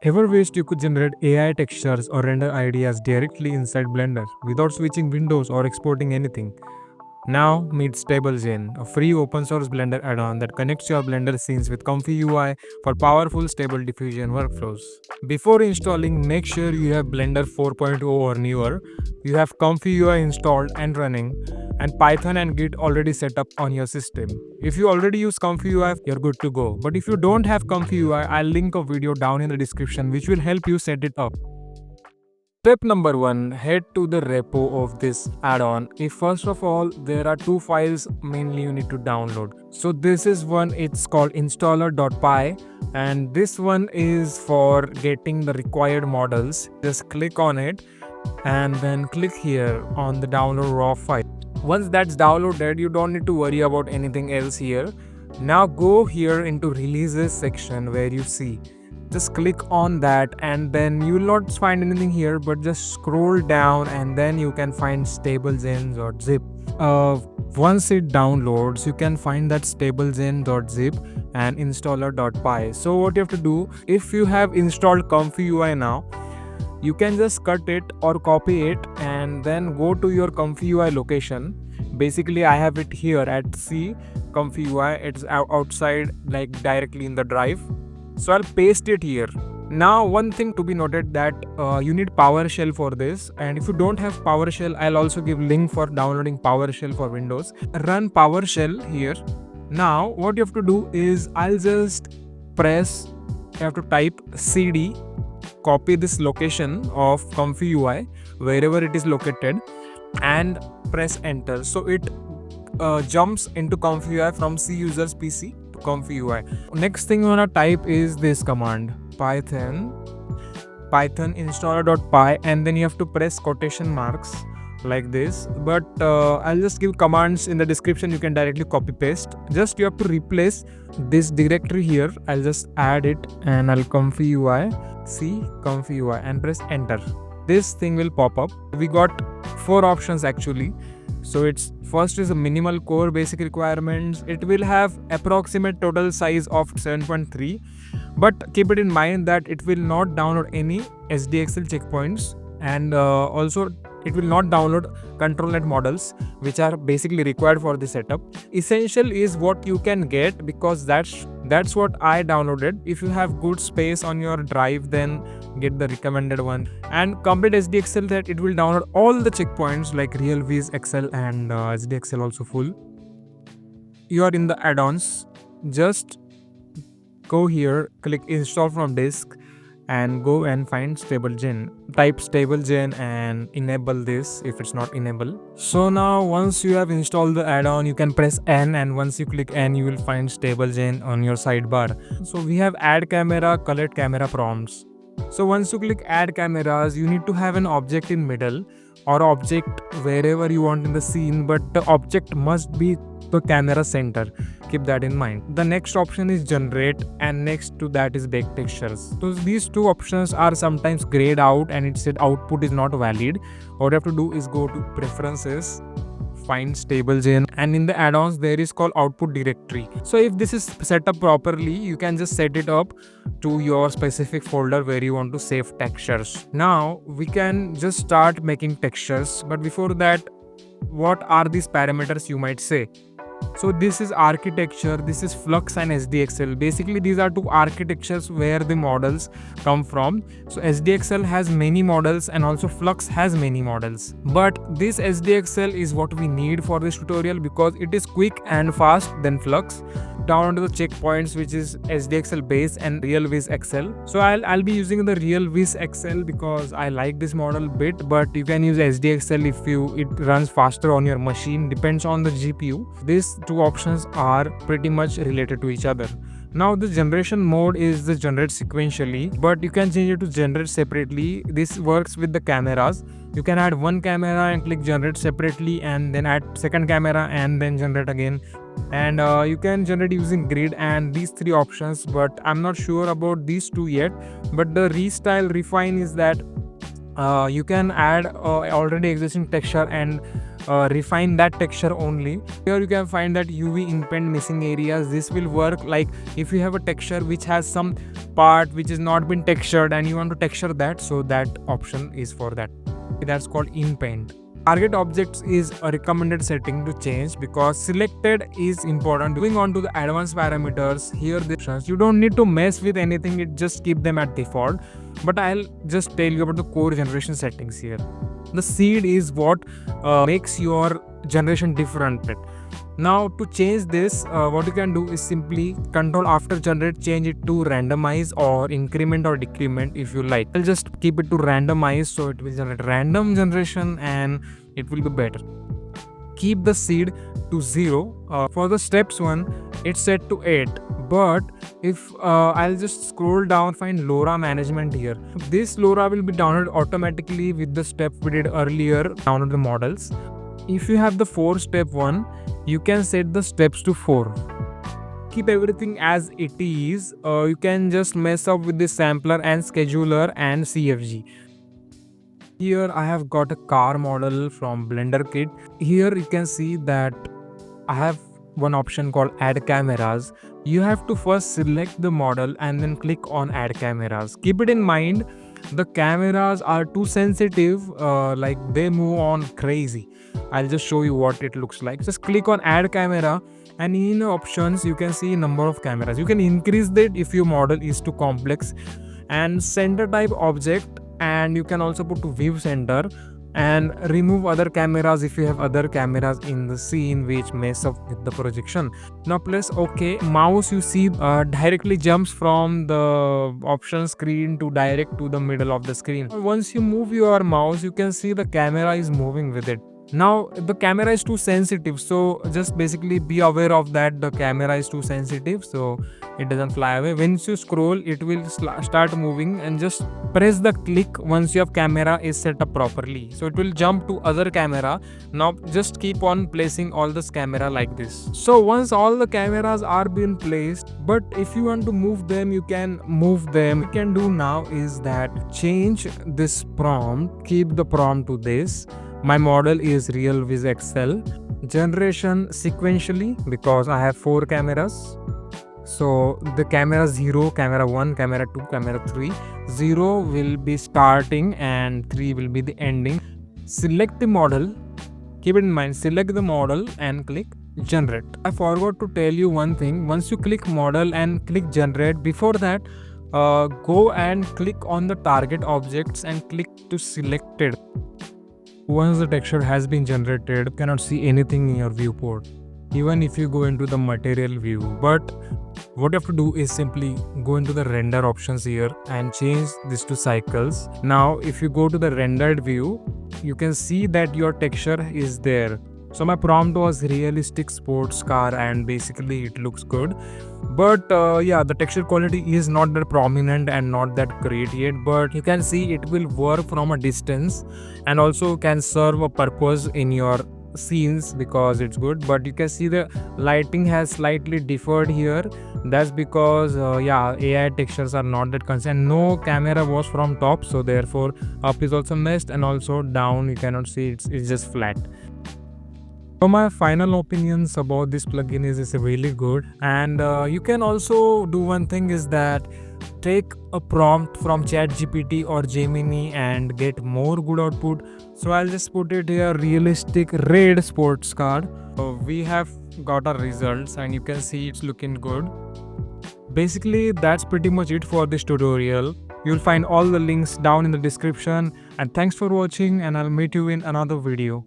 Ever wished you could generate AI textures or render ideas directly inside Blender without switching windows or exporting anything? Now meet StableGen, a free open source Blender add-on that connects your Blender scenes with ComfyUI for powerful stable diffusion workflows. Before installing, make sure you have Blender 4.0 or newer, you have ComfyUI installed and running, and Python and Git already set up on your system. If you already use ComfyUI, you're good to go. But if you don't have ComfyUI, I'll link a video down in the description which will help you set it up. Step number 1, head to the repo of this add-on. First of all, there are two files mainly you need to download. So this is one, it's called installer.py, and this one is for getting the required models. Just click on it and then click here on the download raw file. Once that's downloaded, you don't need to worry about anything else here. Now go here into releases section where you see. Just click on that and then you will not find anything here, but just scroll down and then you can find StableGen.zip. Once it downloads, you can find that StableGen.zip and installer.py. So what you have to do, if you have installed ComfyUI now, you can just cut it or copy it and then go to your ComfyUI location. Basically, I have it here at C ComfyUI. It's outside, like directly in the drive. So I'll paste it here. Now one thing to be noted that you need PowerShell for this, and if you don't have PowerShell, I'll also give link for downloading PowerShell for Windows. Run PowerShell here. Now what you have to do is I'll just press, you have to type cd, copy this location of ComfyUI wherever it is located and press enter. So it jumps into ComfyUI from C user's PC to ComfyUI. Next thing you wanna type is this command, python installer.py, and then you have to press quotation marks like this. But I'll just give commands in the description, you can directly copy paste. Just you have to replace this directory here. I'll just add it and I'll ComfyUI, C ComfyUI, and press enter. This thing will pop up. We got 4 options actually. So it's first is a minimal core basic requirements. It will have approximate total size of 7.3, but keep it in mind that it will not download any SDXL checkpoints, and also it will not download ControlNet models, which are basically required for the setup. Essential is what you can get, because that's what I downloaded. If you have good space on your drive, then get the recommended one. And complete SDXL, that it will download all the checkpoints like real viz XL and SDXL also full. You are in the add-ons. Just go here, click install from disk, and go and find StableGen. Type StableGen and enable this if it's not enabled. So now once you have installed the add-on, you can press N, and once you click N, you will find StableGen on your sidebar. So we have add camera, collect camera prompts. So once you click add cameras, you need to have an object in middle or object wherever you want in the scene, but the object must be the camera center. Keep that in mind. The next option is generate, and next to that is bake textures. So these two options are sometimes grayed out and it said output is not valid. What you have to do is go to preferences, find StableGen, and in the add-ons there is called output directory. So if this is set up properly, you can just set it up to your specific folder where you want to save textures. Now we can just start making textures, but before that, what are these parameters, you might say? So this is architecture, this is Flux and SDXL. Basically these are two architectures where the models come from. So SDXL has many models and also Flux has many models. But this SDXL is what we need for this tutorial because it is quick and fast than Flux. Down to the checkpoints, which is SDXL base and real viz XL. So I'll be using the real viz XL because I like this model bit, but you can use SDXL if it runs faster on your machine, depends on the GPU. These two options are pretty much related to each other. Now the generation mode is the generate sequentially, but you can change it to generate separately. This works with the cameras. You can add one camera and click generate separately, and then add second camera and then generate again. And you can generate using grid and these 3 options, but I'm not sure about these 2 yet. But the restyle refine is that You can add already existing texture and refine that texture only. Here you can find that UV indent missing areas. This will work like if you have a texture which has some part which is not been textured and you want to texture that, so that option is for that. That's called indent. Target objects is a recommended setting to change because selected is important. Moving on to the advanced parameters, here the options, you don't need to mess with anything, it just keep them at default. But I'll just tell you about the core generation settings here. The seed is what makes your generation different. Now to change this, what you can do is simply control after generate, change it to randomize or increment or decrement if you like. I'll just keep it to randomize, so it will generate random generation and it will be better. Keep the seed to 0. For the steps 1, it's set to 8. But if I'll just scroll down, find LoRa management here. This LoRa will be downloaded automatically with the step we did earlier, download the models. If you have the 4-step one, you can set the steps to 4. Keep everything as it is. You can just mess up with the sampler and scheduler and CFG. Here I have got a car model from Blender Kit. Here you can see that I have one option called Add Cameras. You have to first select the model and then click on Add Cameras. Keep it in mind, the cameras are too sensitive, like they move on crazy. I'll just show you what it looks like. Just click on Add Camera and in options you can see number of cameras. You can increase that if your model is too complex, and center type object, and you can also put to view center and remove other cameras if you have other cameras in the scene which mess up with the projection. Now press OK. Mouse you see directly jumps from the option screen to direct to the middle of the screen. Once you move your mouse, you can see the camera is moving with it. Now the camera is too sensitive, so just basically be aware of that. The camera is too sensitive, so it doesn't fly away. Once you scroll, it will start moving, and just press the click once your camera is set up properly, so it will jump to other camera. Now just keep on placing all this camera like this. So once all the cameras are being placed, but if you want to move them, you can move them. What you can do now is that change this prompt, keep the prompt to this. My model is Real ZXL. Generation sequentially because I have 4 cameras. So the camera 0, camera 1, camera 2, camera 3. 0 will be starting and 3 will be the ending. Select the model. Keep it in mind, select the model and click generate. I forgot to tell you one thing. Once you click model and click generate, before that, go and click on the target objects and click to selected. Once the texture has been generated, you cannot see anything in your viewport, even if you go into the material view. But what you have to do is simply go into the render options here and change this to cycles. Now if you go to the rendered view, you can see that your texture is there. So my prompt was realistic sports car and basically it looks good. But yeah, the texture quality is not that prominent and not that great yet, but you can see it will work from a distance and also can serve a purpose in your scenes because it's good. But you can see the lighting has slightly differed here. That's because yeah, AI textures are not that consistent. No camera was from top, so therefore up is also messed, and also down you cannot see, it's just flat. So my final opinions about this plugin is it's really good, and you can also do one thing is that take a prompt from ChatGPT or Gemini and get more good output. So I'll just put it here, realistic red sports car. We have got our results and you can see it's looking good. Basically that's pretty much it for this tutorial. You'll find all the links down in the description, and thanks for watching, and I'll meet you in another video.